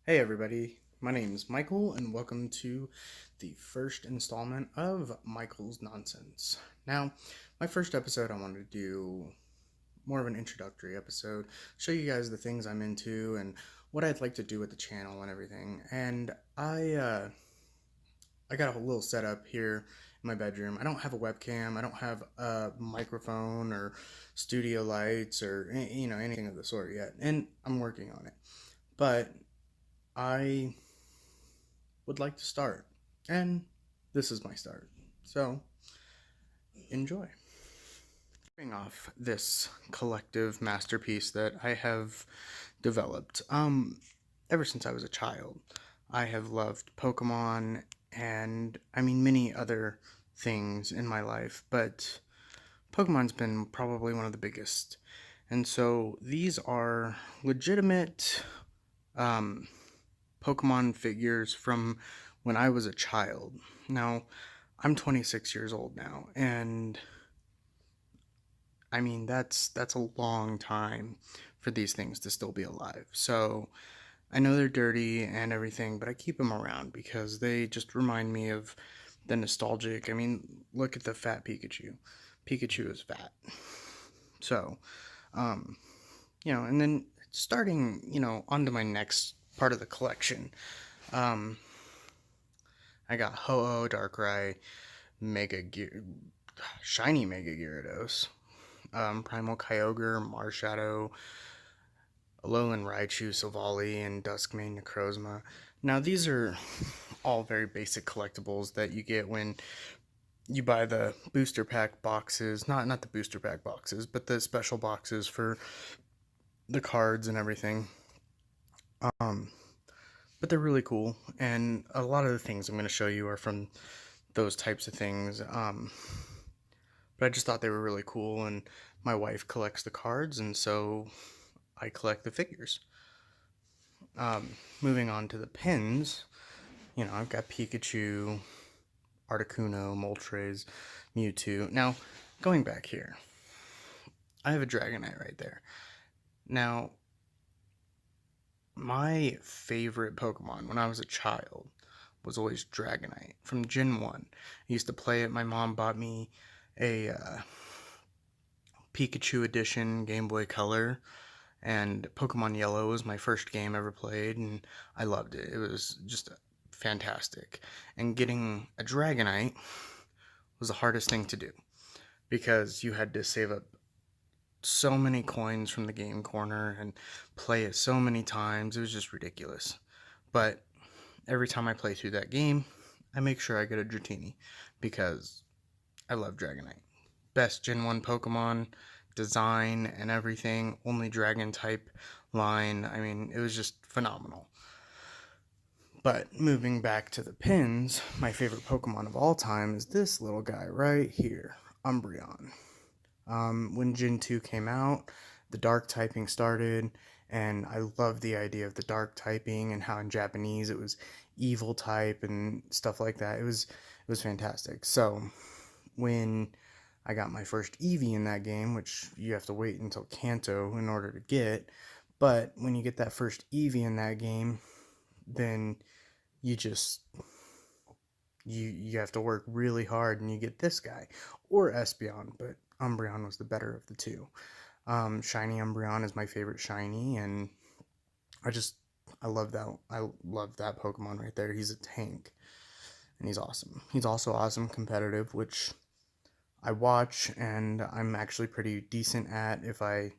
Hey everybody, my name is Michael and welcome to the first installment of Michael's Nonsense. Now, my first episode I wanted to do more of an introductory episode, show you guys the things I'm into and what I'd like to do with the channel and everything. And I got a little setup here in my bedroom. I don't have a webcam, I don't have a microphone or studio lights or anything of the sort yet, and I'm working on it. But I would like to start. And this is my start. So, enjoy. Starting off this collective masterpiece that I have developed. Ever since I was a child, I have loved Pokemon and many other things in my life, but Pokemon's been probably one of the biggest. And so these are legitimate um, Pokemon figures from when I was a child. Now, I'm 26 years old now, and that's a long time for these things to still be alive. So, I know they're dirty and everything, but I keep them around because they just remind me of the nostalgic. Look at the fat Pikachu. Pikachu is fat. So, um, and then starting, onto my next part of the collection. Um, I got Ho-Oh, Darkrai, Mega Gear, Shiny Mega Gyarados, Primal Kyogre, Marshadow, Alolan Raichu, Silvally, and Duskmane Necrozma. Now, these are all very basic collectibles that you get when you buy the booster pack boxes. Not the booster pack boxes, but the special boxes for the cards and everything. Um, but they're really cool, and a lot of the things I'm going to show you are from those types of things. But I just thought they were really cool, and my wife collects the cards, and so I collect the figures. Moving on to the pins, I've got Pikachu, Articuno, Moltres, Mewtwo. Now, going back here, I have a Dragonite right there. Now, my favorite Pokemon when I was a child was always Dragonite from Gen 1. I used to play it. My mom bought me a Pikachu Edition Game Boy Color, and Pokemon Yellow was my first game ever played, and I loved it. It was just fantastic. And getting a Dragonite was the hardest thing to do because you had to save up so many coins from the game corner and play it so many times. It was just ridiculous. But every time I play through that game, I make sure I get a Dratini because I love Dragonite. Best Gen 1 Pokemon, design and everything, only dragon type line. It was just phenomenal. But moving back to the pins, my favorite Pokemon of all time is this little guy right here, Umbreon. When Gen 2 came out, the dark typing started, and I love the idea of the dark typing and how in Japanese it was evil type and stuff like that. It was fantastic. So when I got my first Eevee in that game, which you have to wait until Kanto in order to get, but when you get that first Eevee in that game, then you just you have to work really hard and you get this guy or Espeon, but Umbreon was the better of the two. Shiny Umbreon is my favorite shiny, and I just I love that. I love that Pokemon right there. He's a tank, and he's awesome. He's also awesome competitive, which I watch, and I'm actually pretty decent at if I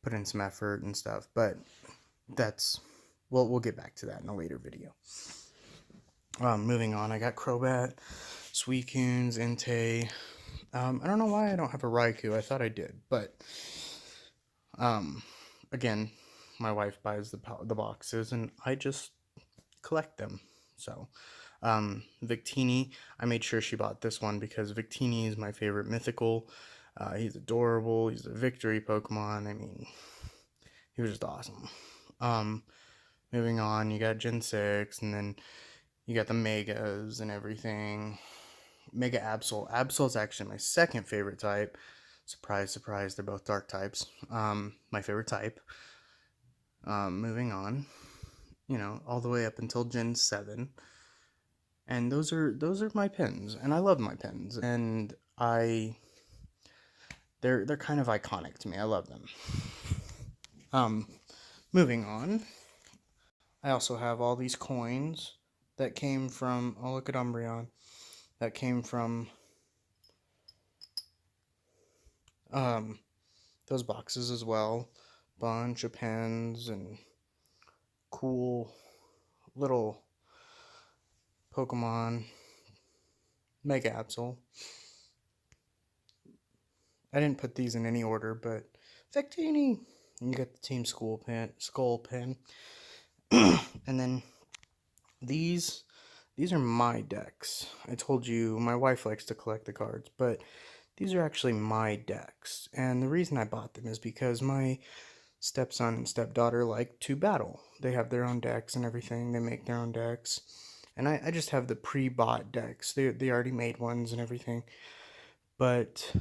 put in some effort and stuff. But that's we'll get back to that in a later video. Moving on, I got Crobat, Suicunes, Entei. I don't know why I don't have a Raikou. I thought I did, but um, again, my wife buys the boxes, and I just collect them. So, Victini, I made sure she bought this one because Victini is my favorite mythical. He's adorable. He's a victory Pokemon. He was just awesome. Um, Moving on, you got Gen 6, and then you got the Megas and everything. Mega Absol. Absol's actually my second favorite type. Surprise, surprise, they're both dark types. My favorite type. Moving on. all the way up until Gen 7. And those are my pins, and I love my pins, and they're kind of iconic to me. I love them. Moving on, I also have all these coins that came from, oh, look at Umbreon, that came from those boxes as well. Bunch of pens and cool little Pokemon. Mega Absol. I didn't put these in any order, but Victini. And you got the Team Skull pen. And then these are my decks. I told you my wife likes to collect the cards, but these are actually my decks. And the reason I bought them is because my stepson and stepdaughter like to battle. They have their own decks and everything. They make their own decks. And I just have the pre-bought decks. They already made ones and everything. But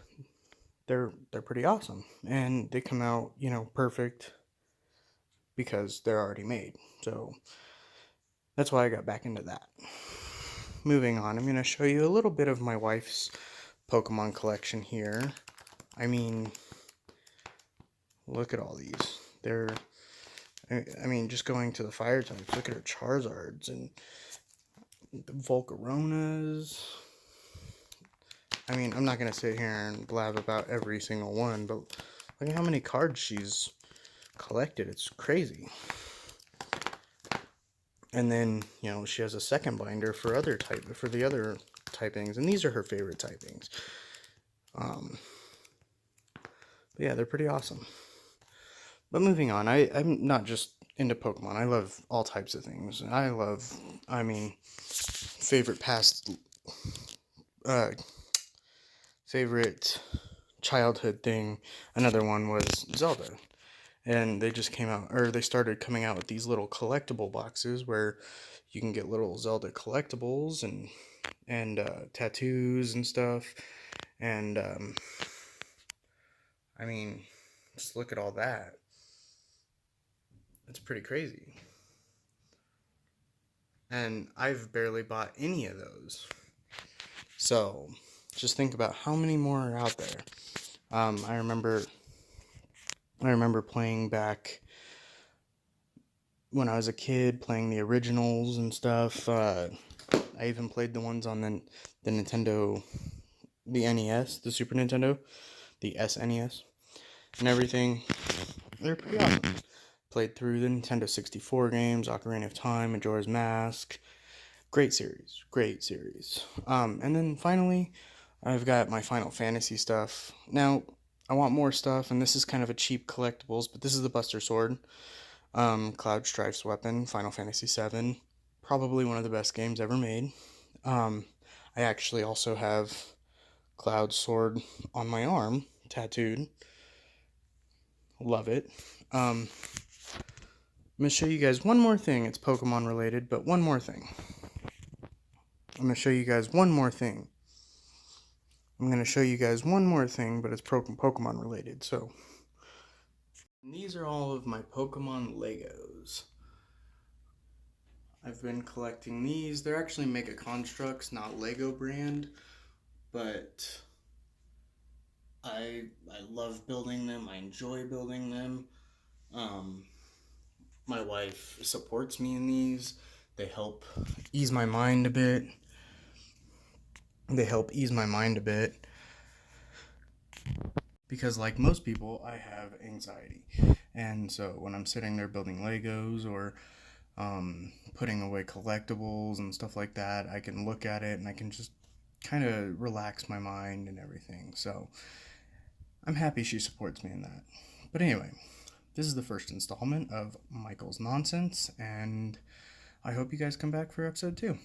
they're pretty awesome. And they come out, perfect because they're already made. So that's why I got back into that. Moving on, I'm going to show you a little bit of my wife's Pokemon collection here. I mean, look at all these. Just going to the fire types, look at her Charizards and the Volcaronas. I'm not going to sit here and blab about every single one, but look at how many cards she's collected. It's crazy. And then, she has a second binder for the other typings, and these are her favorite typings. But yeah, they're pretty awesome. But moving on, I'm not just into Pokemon. I love all types of things. Favorite childhood thing, another one was Zelda. And they started coming out with these little collectible boxes where you can get little Zelda collectibles and tattoos and stuff. And just look at all that. It's pretty crazy. And I've barely bought any of those. So just think about how many more are out there. I remember playing back when I was a kid, playing the originals and stuff. I even played the ones on the Nintendo, the NES, the Super Nintendo, the SNES, and everything. They're pretty awesome. Played through the Nintendo 64 games, Ocarina of Time, Majora's Mask. Great series. And then finally, I've got my Final Fantasy stuff. Now, I want more stuff, and this is kind of a cheap collectibles, but this is the Buster Sword. Cloud Strife's weapon, Final Fantasy VII. Probably one of the best games ever made. I actually also have Cloud Sword on my arm, tattooed. Love it. I'm going to show you guys one more thing. It's Pokemon related, but one more thing. I'm going to show you guys one more thing. But it's Pokemon related. So, these are all of my Pokemon Legos. I've been collecting these. They're actually Mega Constructs, not Lego brand, but I love building them. I enjoy building them. My wife supports me in these. They help ease my mind a bit. Because like most people, I have anxiety. And so when I'm sitting there building Legos or putting away collectibles and stuff like that, I can look at it and I can just kind of relax my mind and everything. So I'm happy she supports me in that. But anyway, this is the first installment of Michael's Nonsense, and I hope you guys come back for episode 2.